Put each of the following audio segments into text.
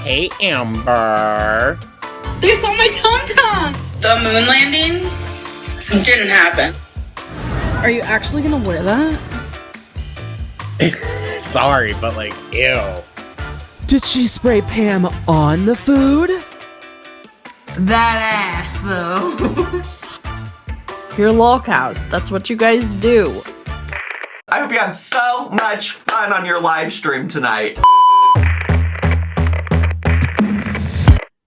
Hey, Amber. They saw my tum-tum! The moon landing didn't happen. Are you actually gonna wear that? Sorry, but like, ew. Did she spray Pam on the food? That ass, though. You're lolcows. That's what you guys do. I hope you have so much fun on your live stream tonight.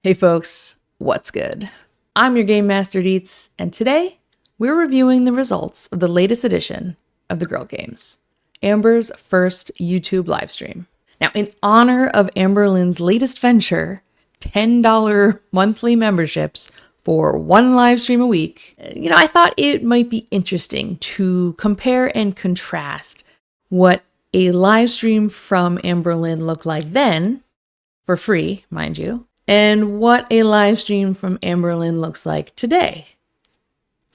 Hey folks, what's good? I'm your Game Master Deets, and today we're reviewing the results of the latest edition of the Gorl Games, Amber's first YouTube livestream. Now, in honor of Amberlynn's latest venture, $10 monthly memberships for one live stream a week, I thought it might be interesting to compare and contrast what a live stream from Amberlynn looked like then, for free, mind you, and what a live stream from Amberlynn looks like today,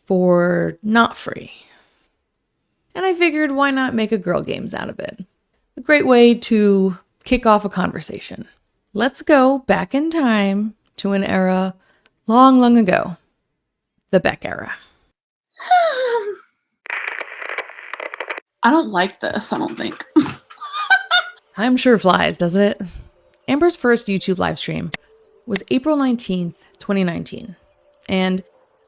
for not free. And I figured, why not make a Gorl Games out of it? A great way to kick off a conversation. Let's go back in time to an era long, long ago. The Beck era. I don't like this, I don't think. Time sure flies, doesn't it? Amber's first YouTube livestream was April 19th, 2019. And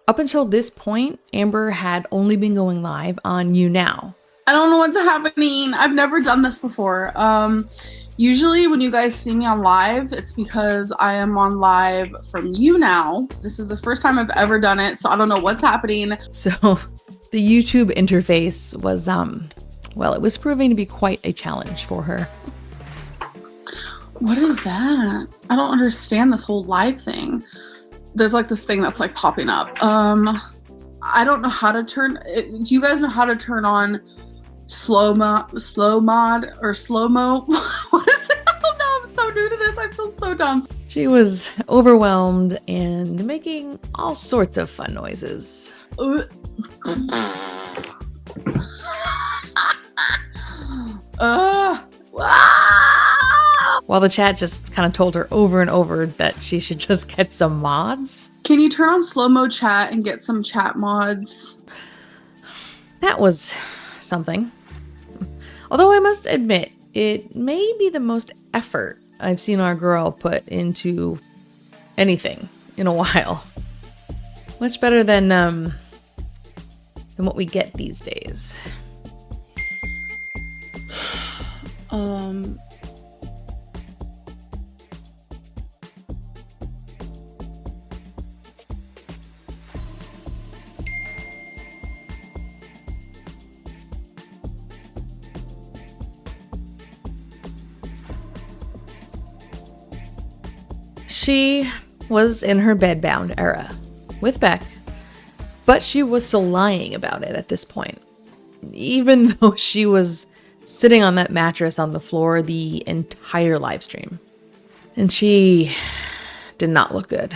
up until this point, Amber had only been going live on YouNow. I don't know what's happening. I've never done this before. Usually when you guys see me on live, it's because I am on live from YouNow. This is the first time I've ever done it, so I don't know what's happening. So the YouTube interface was, well, it was proving to be quite a challenge for her. What is that? I don't understand this whole live thing. There's like this thing that's like popping up. I don't know how to turn it. Do you guys know how to turn on slow mod or slow-mo? What is it? I don't know. I'm so new to this. I feel so dumb. She was overwhelmed and making all sorts of fun noises. While the chat just kind of told her over and over that she should just get some mods. Can you turn on slow-mo chat and get some chat mods? That was something. Although I must admit, it may be the most effort I've seen our girl put into anything in a while. Much better than what we get these days. She was in her bedbound era with Beck, but she was still lying about it at this point, even though she was sitting on that mattress on the floor the entire live stream. And she did not look good.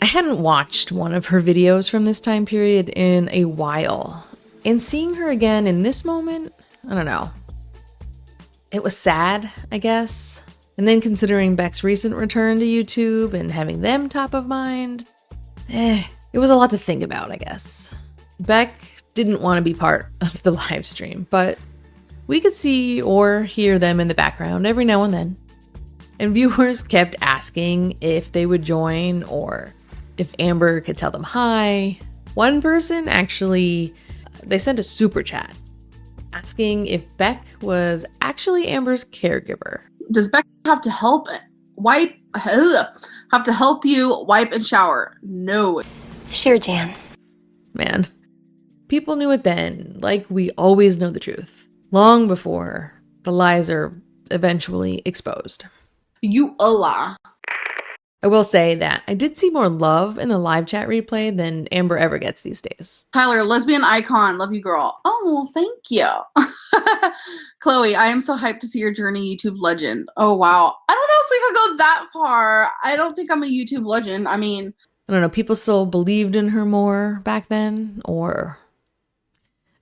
I hadn't watched one of her videos from this time period in a while, and seeing her again in this moment, I don't know. It was sad, I guess. And then considering Beck's recent return to YouTube and having them top of mind, it was a lot to think about, I guess. Beck didn't want to be part of the live stream, but we could see or hear them in the background every now and then. And viewers kept asking if they would join or if Amber could tell them hi. One person actually, they sent a super chat asking if Beck was actually Amber's caregiver. Does Beck have to help you wipe and shower? No. Sure, Jan. Man, people knew it then, like we always know the truth, long before the lies are eventually exposed. You a lie. I will say that I did see more love in the live chat replay than Amber ever gets these days. Tyler, lesbian icon. Love you, girl. Oh, thank you. Chloe, I am so hyped to see your journey, YouTube legend. Oh, wow. I don't know if we could go that far. I don't think I'm a YouTube legend. I mean, I don't know, people still believed in her more back then, or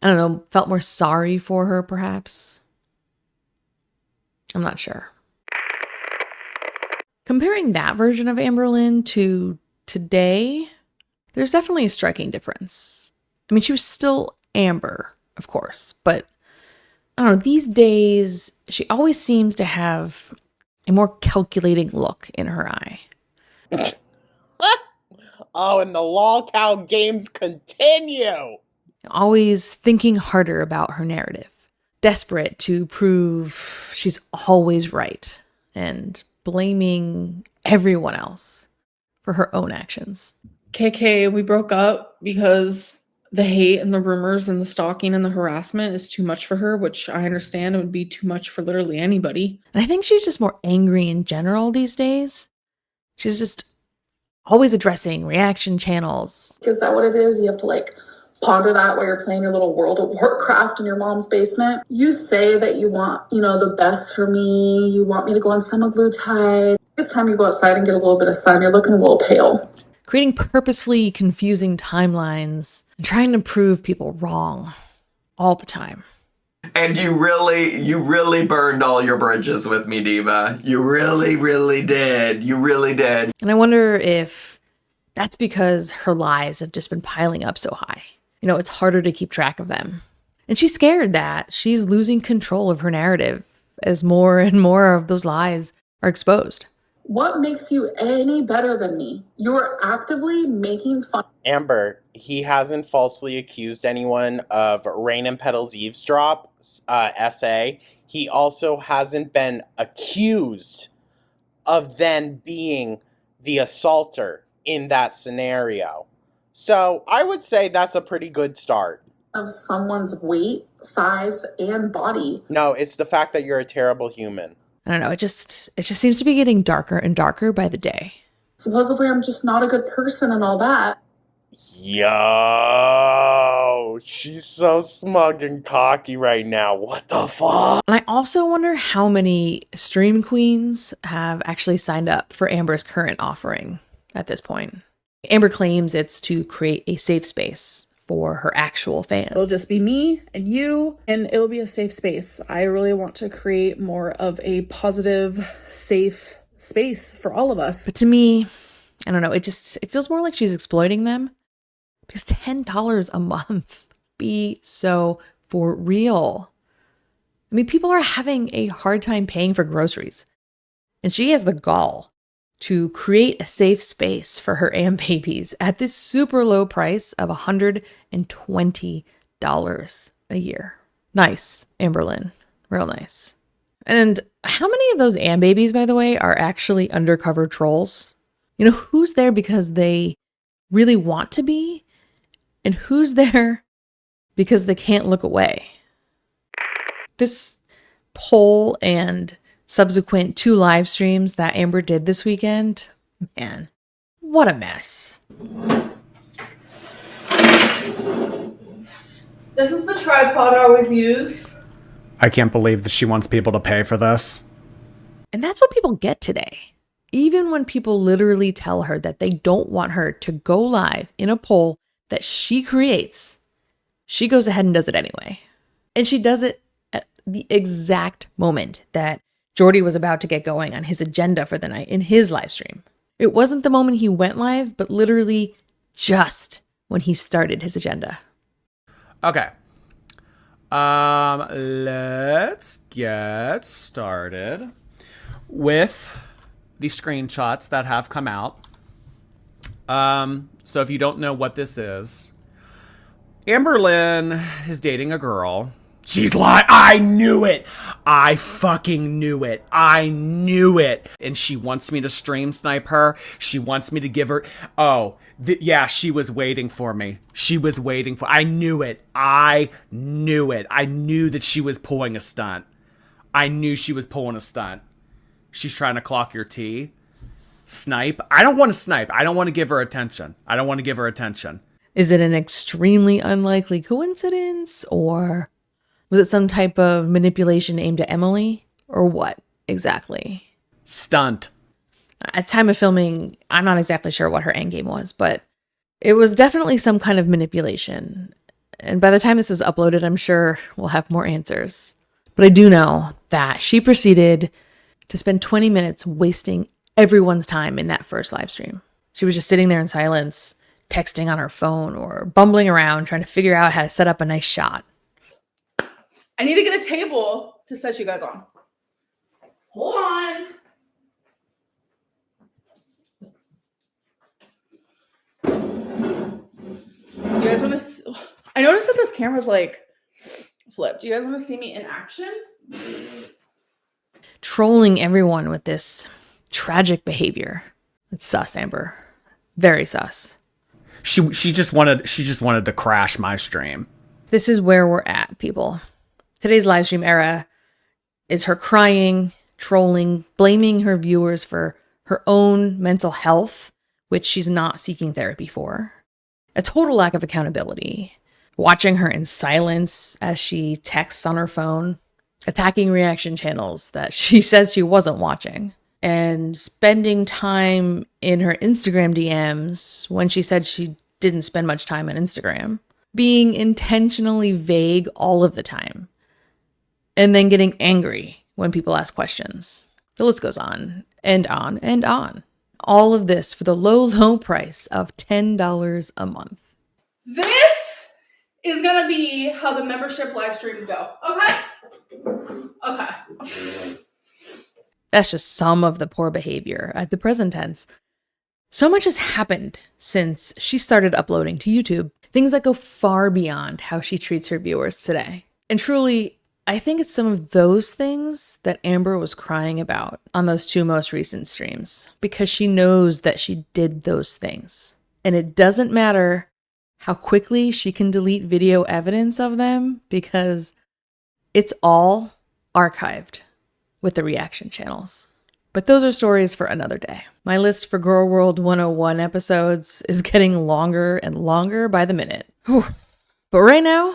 I don't know, felt more sorry for her perhaps. I'm not sure. Comparing that version of Amberlynn to today, there's definitely a striking difference. I mean, she was still Amber, of course, but I don't know, these days, she always seems to have a more calculating look in her eye. Oh, and the lolcow games continue. Always thinking harder about her narrative. Desperate to prove she's always right. And blaming everyone else for her own actions. KK, we broke up because the hate and the rumors and the stalking and the harassment is too much for her, which I understand it would be too much for literally anybody. And I think she's just more angry in general these days. She's just always addressing reaction channels. Is that what it is? You have to like ponder that while you're playing your little World of Warcraft in your mom's basement. You say that you want, the best for me. You want me to go on semaglutide. This time you go outside and get a little bit of sun, you're looking a little pale. Creating purposefully confusing timelines and trying to prove people wrong all the time. And you really burned all your bridges with me, Diva. You really, really did. You really did. And I wonder if that's because her lies have just been piling up so high. It's harder to keep track of them. And she's scared that she's losing control of her narrative as more and more of those lies are exposed. What makes you any better than me? You're actively making fun. Amber, he hasn't falsely accused anyone of Rain and Petals eavesdrop essay. He also hasn't been accused of then being the assaulter in that scenario. So I would say that's a pretty good start. Of someone's weight, size, and body. No, it's the fact that you're a terrible human. I don't know, it just seems to be getting darker and darker by the day. Supposedly I'm just not a good person and all that. Yo, she's so smug and cocky right now. What the fuck? And I also wonder how many stream queens have actually signed up for Amber's current offering at this point. Amber claims it's to create a safe space for her actual fans. It'll just be me and you, and it'll be a safe space. I really want to create more of a positive, safe space for all of us. But to me, I don't know, it feels more like she's exploiting them. Because $10 a month, be so for real. I mean, people are having a hard time paying for groceries. And she has the gall to create a safe space for her Am babies at this super low price of $120 a year. Nice, Amberlynn. Real nice. And how many of those Am babies, by the way, are actually undercover trolls? Who's there because they really want to be? And who's there because they can't look away? This poll and subsequent 2 live streams that Amber did this weekend, man, what a mess. This is the tripod I always use. I can't believe that she wants people to pay for this. And that's what people get today. Even when people literally tell her that they don't want her to go live in a poll that she creates, she goes ahead and does it anyway. And she does it at the exact moment that Jordy was about to get going on his agenda for the night in his live stream. It wasn't the moment he went live, but literally just when he started his agenda. Okay. Let's get started with the screenshots that have come out. So if you don't know what this is, Amberlynn is dating a girl. She's lying. I knew it. I fucking knew it. I knew it. And she wants me to stream snipe her. She wants me to give her... yeah, she was waiting for me. I knew it. I knew it. I knew that she was pulling a stunt. She's trying to clock your tea. Snipe. I don't want to snipe. I don't want to give her attention. Is it an extremely unlikely coincidence, or was it some type of manipulation aimed at Emily, or what exactly? Stunt. At time of filming, I'm not exactly sure what her endgame was, but it was definitely some kind of manipulation. And by the time this is uploaded, I'm sure we'll have more answers. But I do know that she proceeded to spend 20 minutes wasting everyone's time in that first live stream. She was just sitting there in silence, texting on her phone or bumbling around trying to figure out how to set up a nice shot. I need to get a table to set you guys on. Hold on. You guys want to? I noticed that this camera's like flipped. Do you guys want to see me in action? Trolling everyone with this tragic behavior. It's sus, Amber. Very sus. She just wanted to crash my stream. This is where we're at, people. Today's live stream era is her crying, trolling, blaming her viewers for her own mental health, which she's not seeking therapy for. A total lack of accountability. Watching her in silence as she texts on her phone. Attacking reaction channels that she says she wasn't watching. And spending time in her Instagram DMs when she said she didn't spend much time on Instagram. Being intentionally vague all of the time. And then getting angry when people ask questions. The list goes on and on and on. All of this for the low, low price of $10 a month. This is going to be how the membership live streams go. Okay? Okay. That's just some of the poor behavior at the present tense. So much has happened since she started uploading to YouTube. Things that go far beyond how she treats her viewers today. And truly, I think it's some of those things that Amber was crying about on those two most recent streams. Because she knows that she did those things. And it doesn't matter how quickly she can delete video evidence of them, because it's all archived with the reaction channels. But those are stories for another day. My list for Gorl World 101 episodes is getting longer and longer by the minute. Whew. But right now,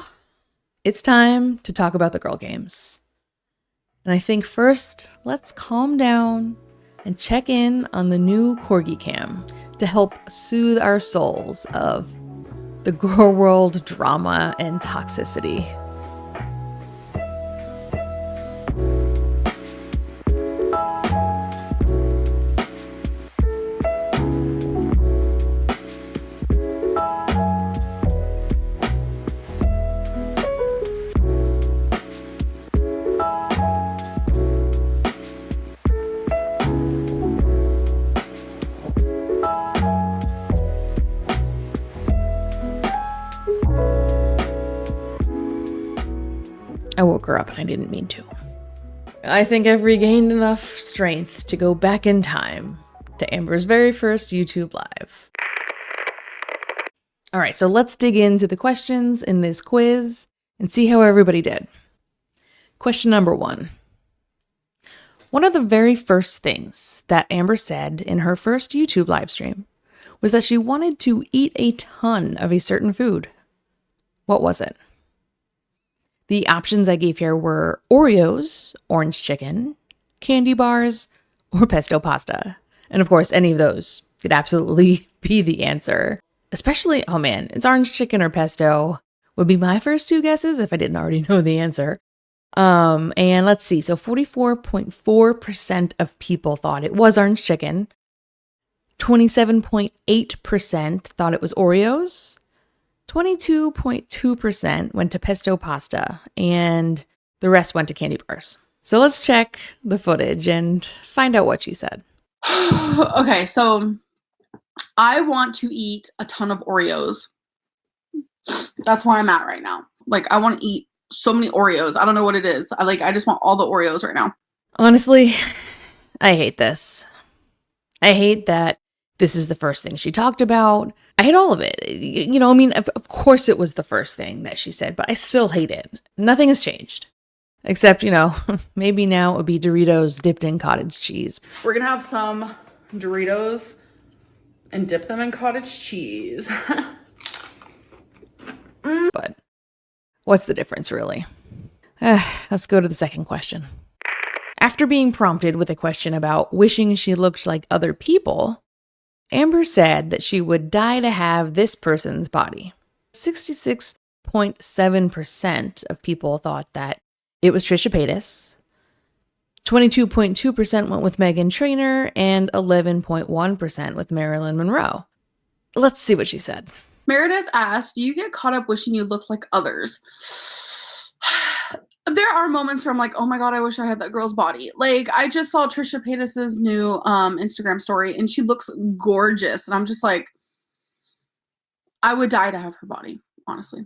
it's time to talk about the Gorl Games. And I think first, let's calm down and check in on the new Corgi Cam to help soothe our souls of the Gorl World drama and toxicity. I woke her up and I didn't mean to. I think I've regained enough strength to go back in time to Amber's very first YouTube Live. All right, so let's dig into the questions in this quiz and see how everybody did. Question number 1. One of the very first things that Amber said in her first YouTube live stream was that she wanted to eat a ton of a certain food. What was it? The options I gave here were Oreos, orange chicken, candy bars, or pesto pasta. And of course, any of those could absolutely be the answer. Especially, oh man, it's orange chicken or pesto would be my first two guesses if I didn't already know the answer. And let's see, so 44.4% of people thought it was orange chicken. 27.8% thought it was Oreos. 22.2% went to pesto pasta, and the rest went to candy bars. So let's check the footage and find out what she said. Okay, so I want to eat a ton of Oreos. That's where I'm at right now. Like, I want to eat so many Oreos. I don't know what it is. I just want all the Oreos right now. Honestly, I hate this. I hate that this is the first thing she talked about. I hate all of it. You know, I mean, of course it was the first thing that she said, but I still hate it. Nothing has changed. Except, you know, maybe now it would be Doritos dipped in cottage cheese. We're going to have some Doritos and dip them in cottage cheese. But what's the difference, really? Let's go to the second question. After being prompted with a question about wishing she looked like other people, Amber said that she would die to have this person's body. 66.7% of people thought that it was Trisha Paytas. 22.2% went with Meghan Trainor, and 11.1% with Marilyn Monroe. Let's see what she said. Meredith asked, do you get caught up wishing you looked like others? There are moments where I'm like, oh my God, I wish I had that girl's body. Like, I just saw Trisha Paytas's new Instagram story, and she looks gorgeous. And I'm just like, I would die to have her body, honestly.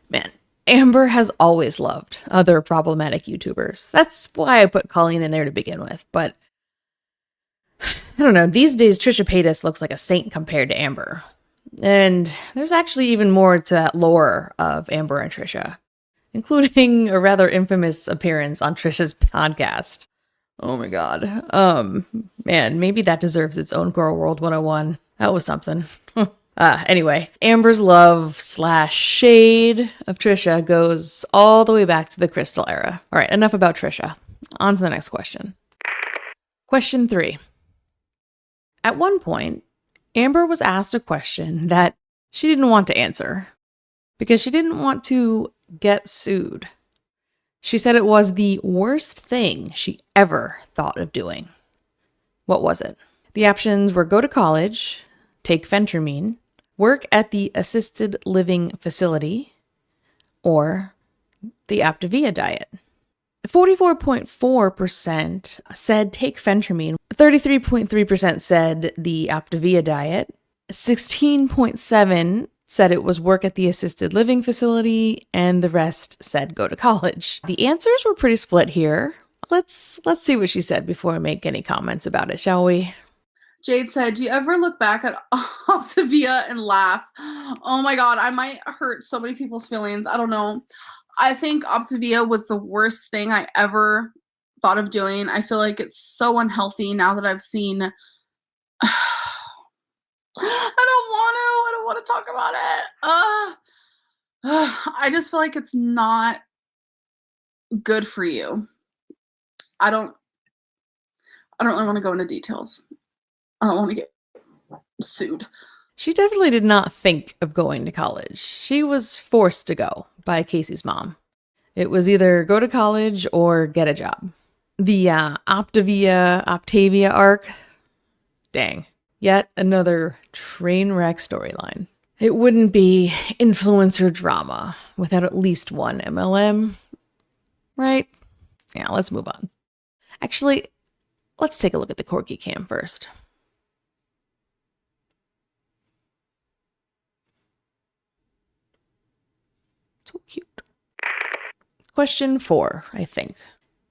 Man, Amber has always loved other problematic YouTubers. That's why I put Colleen in there to begin with. But I don't know, these days Trisha Paytas looks like a saint compared to Amber. And there's actually even more to that lore of Amber and Trisha, including a rather infamous appearance on Trisha's podcast. Oh my God. Man, maybe that deserves its own Gorl World 101. That was something. Anyway, Amber's love / shade of Trisha goes all the way back to the Crystal era. All right, enough about Trisha. On to the next question. Question 3. At one point, Amber was asked a question that she didn't want to answer because she didn't want to get sued. She said it was the worst thing she ever thought of doing. What was it? The options were go to college, take phentermine, work at the assisted living facility, or the Optavia diet. 44.4% said take phentermine, 33.3% said the Optavia diet, 16.7% said it was work at the assisted living facility, and the rest said go to college. The answers were pretty split here. Let's see what she said before we make any comments about it, shall we? Jade said, do you ever look back at Optavia and laugh? Oh my God, I might hurt so many people's feelings. I don't know. I think Optavia was the worst thing I ever thought of doing. I feel like it's so unhealthy now that I've seen. I don't want to talk about it. I just feel like it's not good for you. I don't really want to go into details. I don't want to get sued. She definitely did not think of going to college. She was forced to go by Casey's mom. It was either go to college or get a job. The Optavia arc, dang, yet another train wreck storyline. It wouldn't be influencer drama without at least one MLM, right? Yeah, let's move on. Actually, let's take a look at the Corky cam first. So cute. Question 4, I think.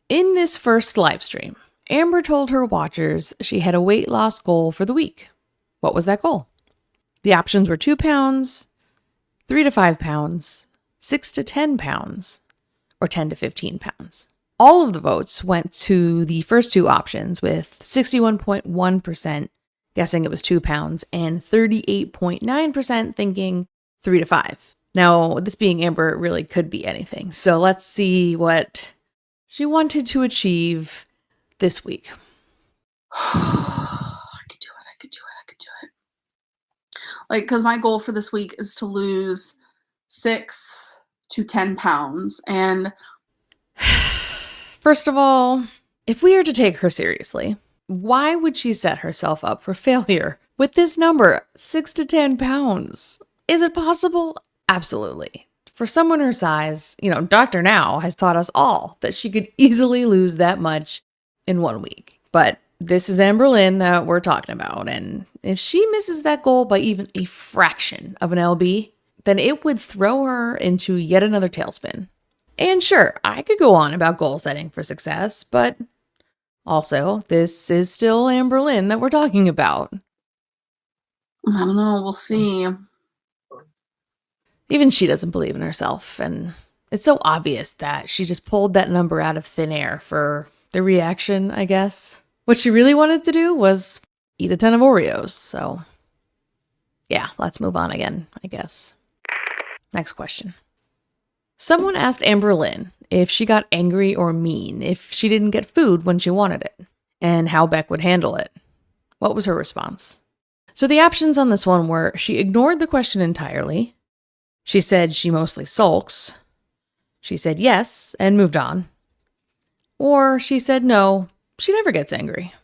In this first live stream, Amber told her watchers she had a weight loss goal for the week. What was that goal? The options were 2 pounds, 3 to 5 pounds, 6 to 10 pounds, or 10 to 15 pounds. All of the votes went to the first two options, with 61.1% guessing it was 2 pounds and 38.9% thinking 3 to 5. Now, this being Amber, it really could be anything. So let's see what she wanted to achieve this week. I could do it. Like, because my goal for this week is to lose 6 to 10 pounds. And first of all, if we are to take her seriously, why would she set herself up for failure with this number, 6 to 10 pounds? Is it possible? Absolutely. For someone her size, Dr. Now has taught us all that she could easily lose that much in 1 week. But this is Amberlynn that we're talking about, and if she misses that goal by even a fraction of an LB, then it would throw her into yet another tailspin. And sure, I could go on about goal setting for success, but also, this is still Amberlynn that we're talking about. I don't know, we'll see. Even she doesn't believe in herself, and it's so obvious that she just pulled that number out of thin air for the reaction, I guess. What she really wanted to do was eat a ton of Oreos, so yeah, let's move on again, I guess. Next question. Someone asked Amberlynn if she got angry or mean if she didn't get food when she wanted it, and how Beck would handle it. What was her response? So the options on this one were she ignored the question entirely, she said she mostly sulks, she said yes and moved on, Or she said no, she never gets angry.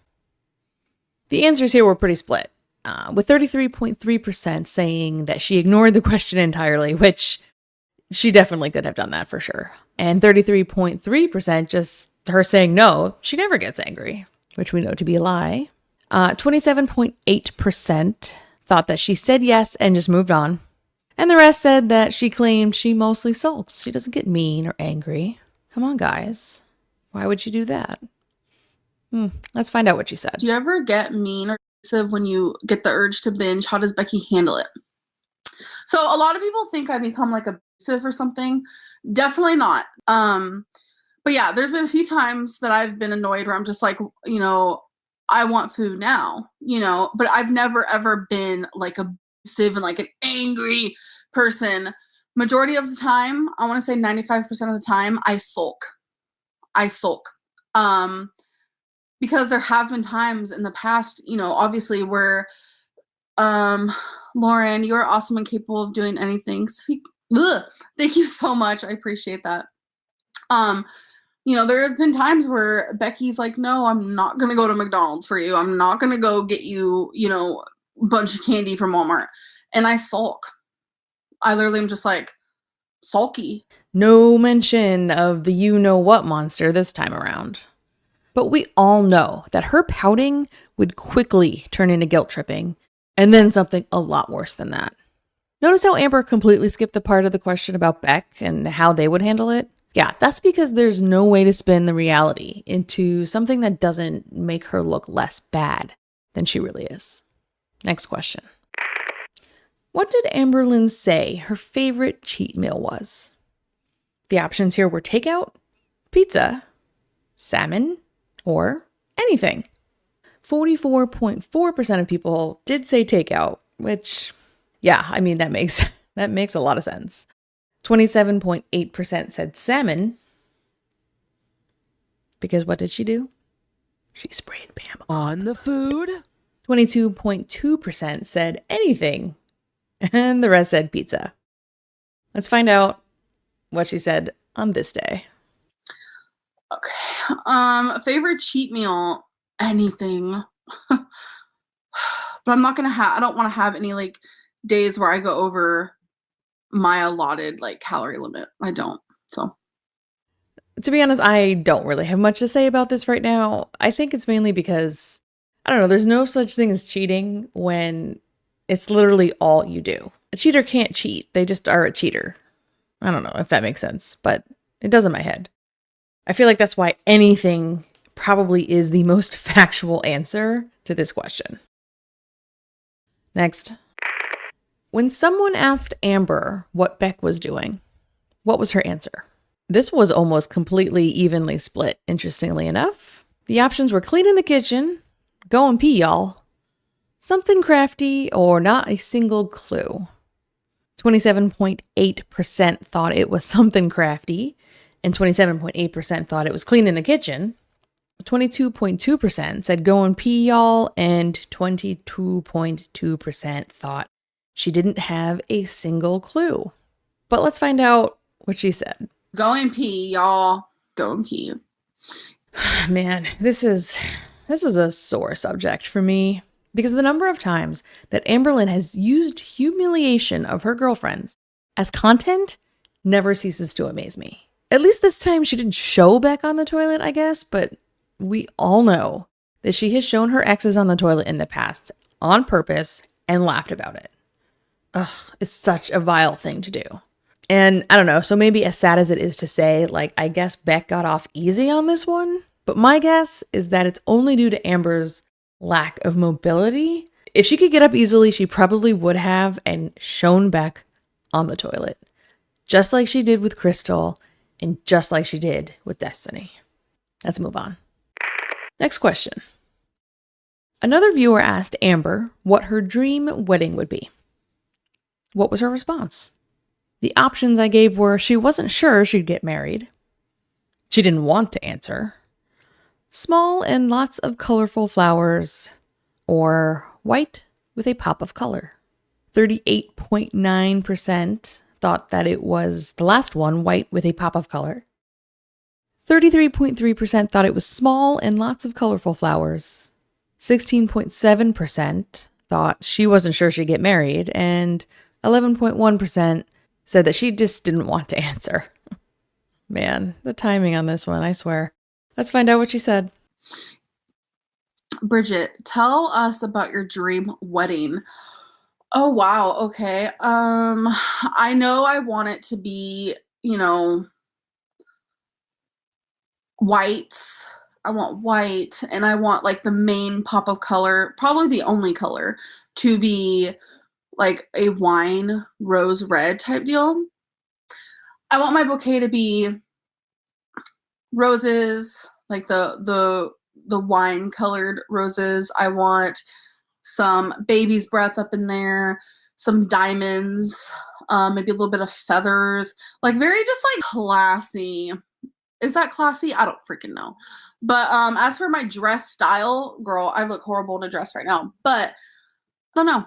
The answers here were pretty split, with 33.3% saying that she ignored the question entirely, which she definitely could have done that for sure. And 33.3% just her saying no, she never gets angry, which we know to be a lie. 27.8% thought that she said yes and just moved on. And the rest said that she claimed she mostly sulks. She doesn't get mean or angry. Come on, guys. Why would you do that? Let's find out what she said. Do you ever get mean or aggressive when you get the urge to binge? How does Becky handle it? So a lot of people think I become like abusive or something. Definitely not. But yeah, there's been a few times that I've been annoyed where I'm just like, you know, I want food now, you know, but I've never ever been like abusive and like an angry person. Majority of the time, I want to say 95% of the time, I sulk. Because there have been times in the past, you know, obviously where, Lauren, you are awesome and capable of doing anything. Thank you so much. I appreciate that. You know, there has been times where Becky's like, no, I'm not going to go to McDonald's for you. I'm not going to go get you, you know, a bunch of candy from Walmart. And I sulk. I literally am just like sulky. No mention of the you-know-what monster this time around. But we all know that her pouting would quickly turn into guilt tripping, and then something a lot worse than that. Notice how Amber completely skipped the part of the question about Beck and how they would handle it? Yeah, that's because there's no way to spin the reality into something that doesn't make her look less bad than she really is. Next question. What did Amberlynn say her favorite cheat meal was? The options here were takeout, pizza, salmon, or anything. 44.4% of people did say takeout, which, yeah, I mean, that makes a lot of sense. 27.8% said salmon. Because what did she do? She sprayed Pam On the food? 22.2% said anything. And the rest said pizza. Let's find out what she said on this day. Okay. Favorite cheat meal, anything. But I'm not gonna I don't want to have any like days where I go over my allotted like calorie limit. I don't. So to be honest, I don't really have much to say about this right now. I think it's mainly because, I don't know, there's no such thing as cheating when it's literally all you do. A cheater can't cheat. They just are a cheater. I don't know if that makes sense, but it does in my head. I feel like that's why anything probably is the most factual answer to this question. Next. When someone asked Amber what Beck was doing, what was her answer? This was almost completely evenly split, interestingly enough. The options were clean in the kitchen, go and pee, y'all, something crafty, or not a single clue. 27.8% thought it was something crafty, and 27.8% thought it was clean in the kitchen. 22.2% said go and pee, y'all, and 22.2% thought she didn't have a single clue. But let's find out what she said. go and pee, y'all. Go and pee. Man, this is a sore subject for me. Because the number of times that Amberlynn has used humiliation of her girlfriends as content never ceases to amaze me. At least this time she didn't show Beck on the toilet, I guess, but we all know that she has shown her exes on the toilet in the past on purpose and laughed about it. Ugh, it's such a vile thing to do. And I don't know, so maybe as sad as it is to say, like, I guess Beck got off easy on this one, but my guess is that it's only due to Amber's lack of mobility. If she could get up easily, she probably would have and shown Beck on the toilet. Just like she did with Crystal and just like she did with Destiny. Let's move on. Next question. Another viewer asked Amber what her dream wedding would be. What was her response? The options I gave were she wasn't sure she'd get married. She didn't want to answer. Small and lots of colorful flowers, or white with a pop of color. 38.9% thought that it was the last one, white with a pop of color. 33.3% thought it was small and lots of colorful flowers. 16.7% thought she wasn't sure she'd get married, and 11.1% said that she just didn't want to answer. Man, the timing on this one, I swear. Let's find out what she said. Bridget, tell us about your dream wedding. Oh, wow. Okay. I know I want it to be, white. I want white, and I want like the main pop of color, probably the only color, to be like a wine rose red type deal. I want my bouquet to be roses, like the wine colored roses. I want some baby's breath up in there, some diamonds, maybe a little bit of feathers, like very just like classy. Is that classy? I don't freaking know. But as for my dress style, girl, I look horrible in a dress right now. But I don't know.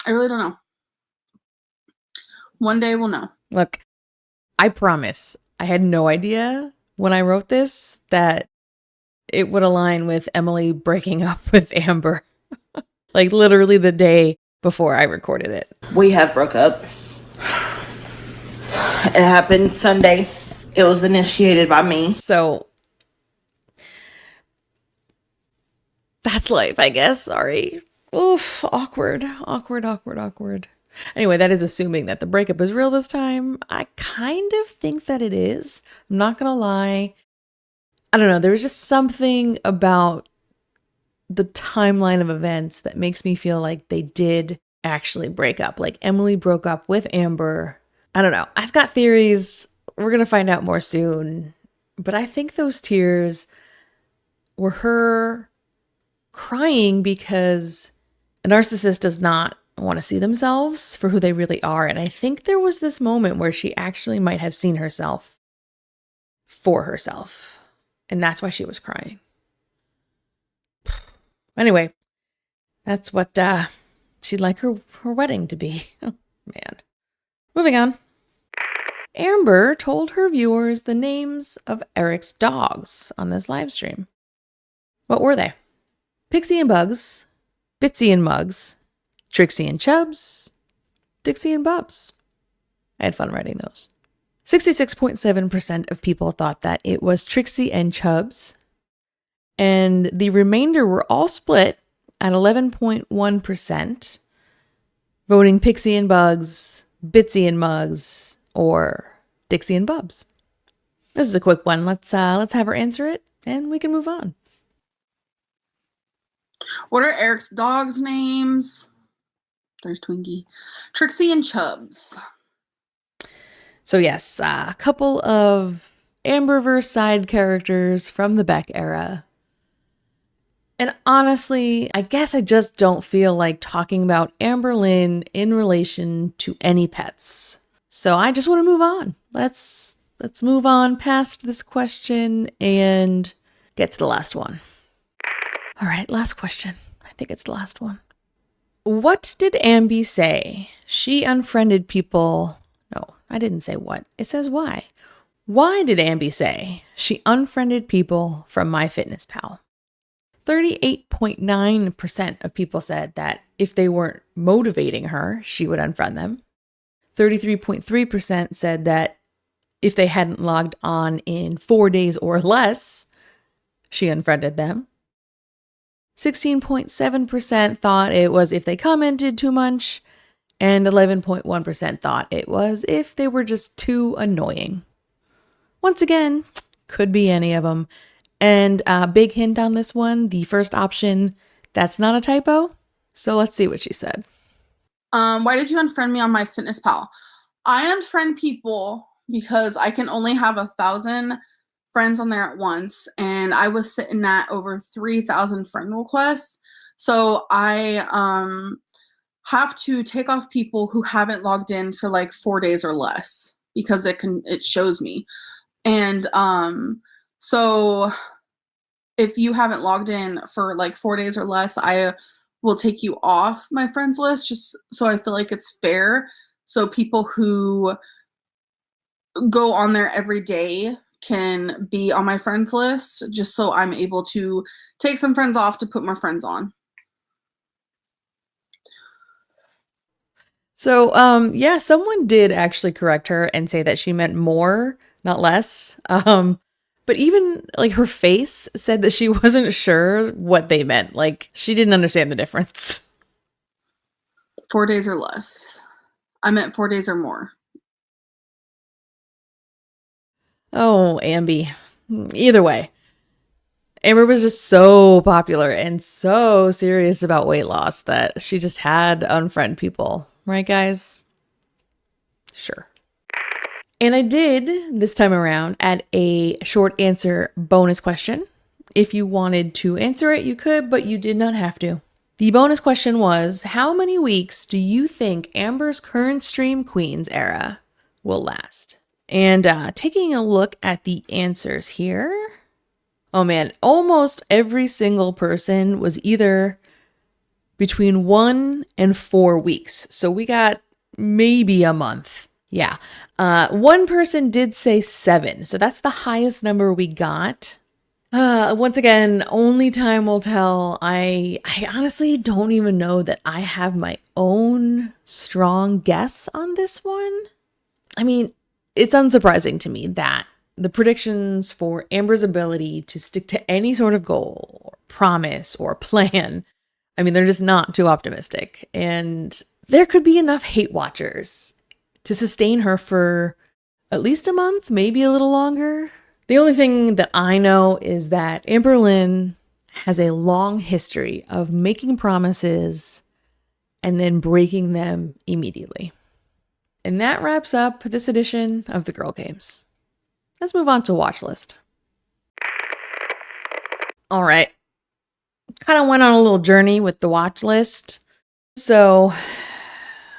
I really don't know. One day we'll know. Look, I promise I had no idea when I wrote this that it would align with Emily breaking up with Amber. Like literally the day before I recorded it. We have broke up. It happened Sunday. It was initiated by me. So that's life, I guess. Sorry. Oof, awkward. Anyway, that is assuming that the breakup is real this time. I kind of think that it is. I'm not gonna lie. I don't know. There was just something about the timeline of events that makes me feel like they did actually break up. Like Emily broke up with Amber. I don't know. I've got theories. We're going to find out more soon. But I think those tears were her crying because a narcissist does not want to see themselves for who they really are. And I think there was this moment where she actually might have seen herself for herself. And that's why she was crying. Anyway, that's what she'd like her wedding to be. Oh, man. Moving on. Amber told her viewers the names of Eric's dogs on this live stream. What were they? Pixie and Bugs, Bitsy and Mugs, Trixie and Chubs, Dixie and Bubs. I had fun writing those. 66.7% of people thought that it was Trixie and Chubs, and the remainder were all split at 11.1%, voting Pixie and Bugs, Bitsy and Mugs, or Dixie and Bubs. This is a quick one. Let's have her answer it, and we can move on. What are Eric's dogs' names? There's Twinkie. Trixie and Chubs. So yes, a couple of Amberverse side characters from the Beck era. And honestly, I guess I just don't feel like talking about Amberlynn in relation to any pets. So I just want to move on. Let's move on past this question and get to the last one. All right, last question. I think it's the last one. What did Ambi say? She unfriended people. No, I didn't say what. It says why. Why did Ambi say she unfriended people from MyFitnessPal? 38.9% of people said that if they weren't motivating her, she would unfriend them. 33.3% said that if they hadn't logged on in 4 days or less, she unfriended them. 16.7% thought it was if they commented too much, and 11.1% thought it was if they were just too annoying. Once again, could be any of them. And a big hint on this one, the first option, that's not a typo. So let's see what she said. Why did you unfriend me on MyFitnessPal? I unfriend people because I can only have 1,000 friends on there at once, and I was sitting at over 3,000 friend requests. So I have to take off people who haven't logged in for like 4 days or less because it shows me. And so if you haven't logged in for like 4 days or less, I will take you off my friends list just so I feel like it's fair. So people who go on there every day can be on my friends list, just so I'm able to take some friends off to put more friends on. So, yeah, someone did actually correct her and say that she meant more, not less. But even like her face said that she wasn't sure what they meant. Like she didn't understand the difference. 4 days or less. I meant 4 days or more. Oh, Amby. Either way, Amber was just so popular and so serious about weight loss that she just had to unfriend people. Right, guys? Sure. And I did, this time around, add a short answer bonus question. If you wanted to answer it, you could, but you did not have to. The bonus question was, how many weeks do you think Amber's current Stream Queens era will last? And taking a look at the answers here, oh man, almost every single person was either between 1 and 4 weeks. So we got maybe a month. Yeah. One person did say 7. So that's the highest number we got. Once again, only time will tell. I honestly don't even know that I have my own strong guess on this one. I mean, it's unsurprising to me that the predictions for Amber's ability to stick to any sort of goal or promise or plan, I mean, they're just not too optimistic. And there could be enough hate watchers to sustain her for at least a month, maybe a little longer. The only thing that I know is that Amberlynn has a long history of making promises and then breaking them immediately. And that wraps up this edition of the Gorl Games. Let's move on to Watchlist. All right. Kind of went on a little journey with the Watchlist, so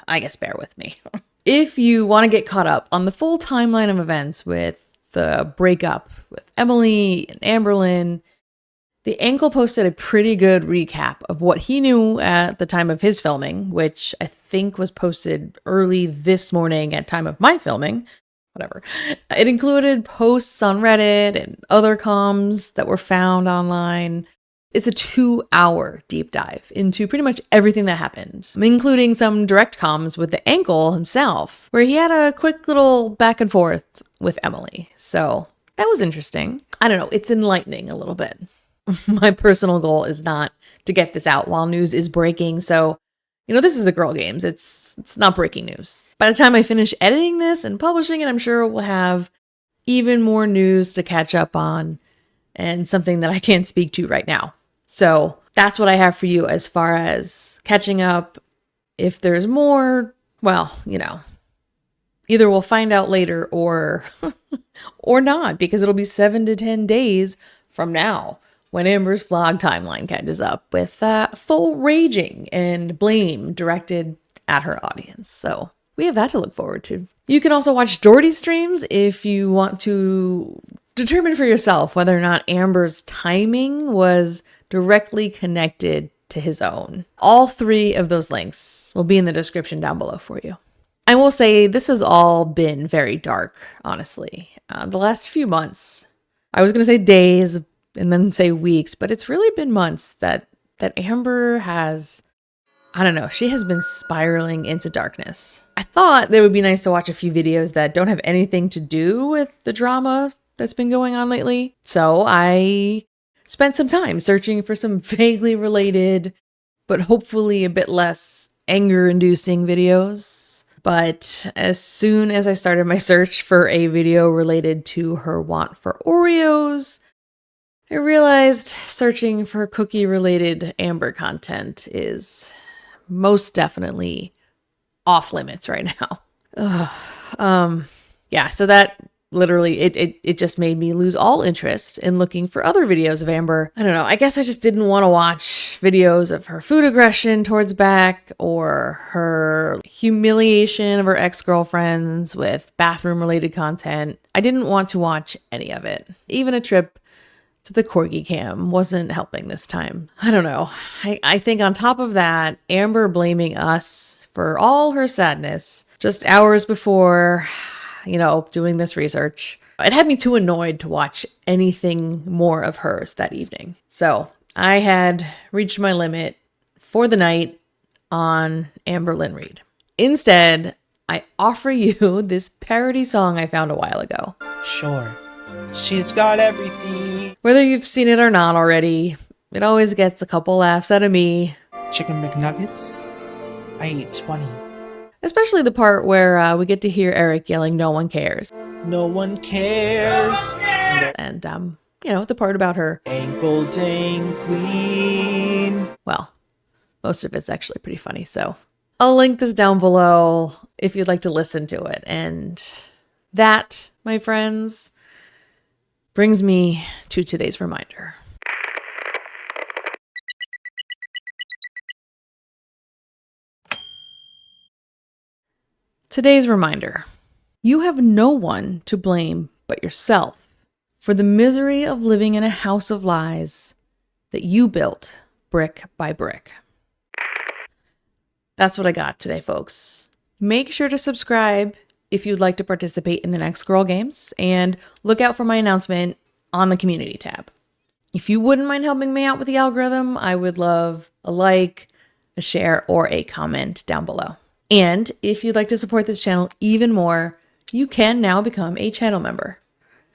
I guess bear with me. If you want to get caught up on the full timeline of events with the breakup with Emily and Amberlynn, the Ankle posted a pretty good recap of what he knew at the time of his filming, which I think was posted early this morning at time of my filming. Whatever. It included posts on Reddit and other comms that were found online. It's a 2-hour deep dive into pretty much everything that happened, including some direct comms with the Ankle himself, where he had a quick little back and forth with Emily. So that was interesting. I don't know. It's enlightening a little bit. My personal goal is not to get this out while news is breaking. So, this is the Gorl Games. It's not breaking news. By the time I finish editing this and publishing it, I'm sure we'll have even more news to catch up on and something that I can't speak to right now. So that's what I have for you as far as catching up. If there's more, well, either we'll find out later or or not, because it'll be 7 to 10 days from now when Amber's vlog timeline catches up with full raging and blame directed at her audience. So we have that to look forward to. You can also watch Doherty's streams if you want to determine for yourself whether or not Amber's timing was directly connected to his own. All 3 of those links will be in the description down below for you. I will say this has all been very dark, honestly. The last few months, I was going to say days and then say weeks, but it's really been months that Amber has, I don't know, she has been spiraling into darkness. I thought it would be nice to watch a few videos that don't have anything to do with the drama that's been going on lately. So I spent some time searching for some vaguely related, but hopefully a bit less anger-inducing videos. But as soon as I started my search for a video related to her want for Oreos, I realized searching for cookie-related Amber content is most definitely off limits right now. Yeah, so that literally, it just made me lose all interest in looking for other videos of Amber. I don't know, I guess I just didn't want to watch videos of her food aggression towards Beck or her humiliation of her ex-girlfriends with bathroom-related content. I didn't want to watch any of it. Even a trip to the corgi cam wasn't helping this time. I don't know. I think on top of that, Amber blaming us for all her sadness just hours before, doing this research. It had me too annoyed to watch anything more of hers that evening. So I had reached my limit for the night on Amberlynn Reid. Instead, I offer you this parody song I found a while ago. Sure, she's got everything. Whether you've seen it or not already, it always gets a couple laughs out of me. Chicken McNuggets? I ate 20. Especially the part where we get to hear Eric yelling, "No one cares." No one cares. And, the part about her Ankle dangling. Well, most of it's actually pretty funny, so I'll link this down below if you'd like to listen to it. And that, my friends, brings me to today's reminder. Today's reminder. You have no one to blame but yourself for the misery of living in a house of lies that you built brick by brick. That's what I got today, folks. Make sure to subscribe if you'd like to participate in the next Gorl Games, and look out for my announcement on the community tab. If you wouldn't mind helping me out with the algorithm, I would love a like, a share, or a comment down below. And if you'd like to support this channel even more, you can now become a channel member.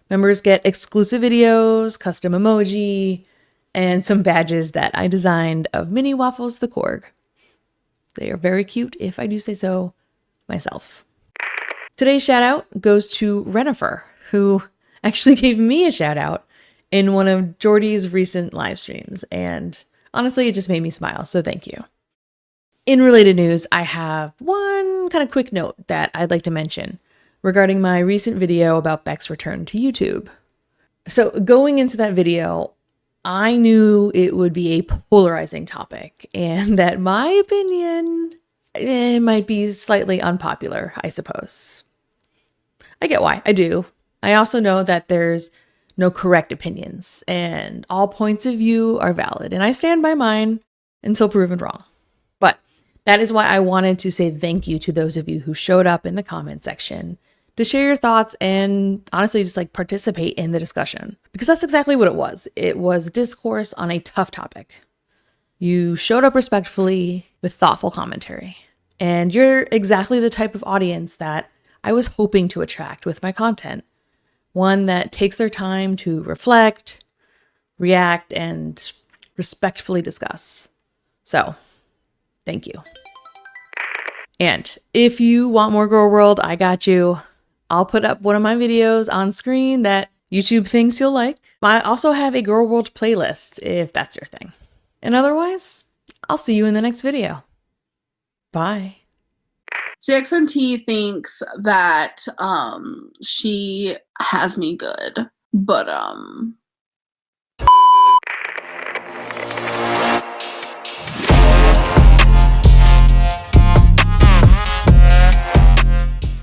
Members get exclusive videos, custom emoji, and some badges that I designed of Mini Waffles the Korg. They are very cute, if I do say so myself. Today's shout out goes to Renifer, who actually gave me a shout out in one of Jordy's recent live streams. And honestly, it just made me smile, so thank you. In related news, I have one kind of quick note that I'd like to mention regarding my recent video about Beck's return to YouTube. So going into that video, I knew it would be a polarizing topic and that my opinion might be slightly unpopular, I suppose. I get why, I do. I also know that there's no correct opinions and all points of view are valid, and I stand by mine until proven wrong. But that is why I wanted to say thank you to those of you who showed up in the comment section to share your thoughts and honestly just like participate in the discussion. Because that's exactly what it was. It was discourse on a tough topic. You showed up respectfully with thoughtful commentary. And you're exactly the type of audience that I was hoping to attract with my content. One that takes their time to reflect, react, and respectfully discuss. So, thank you. And if you want more Gorl World, I got you. I'll put up one of my videos on screen that YouTube thinks you'll like. I also have a Gorl World playlist if that's your thing. And otherwise, I'll see you in the next video. Bye. CXNT thinks that she has me good, but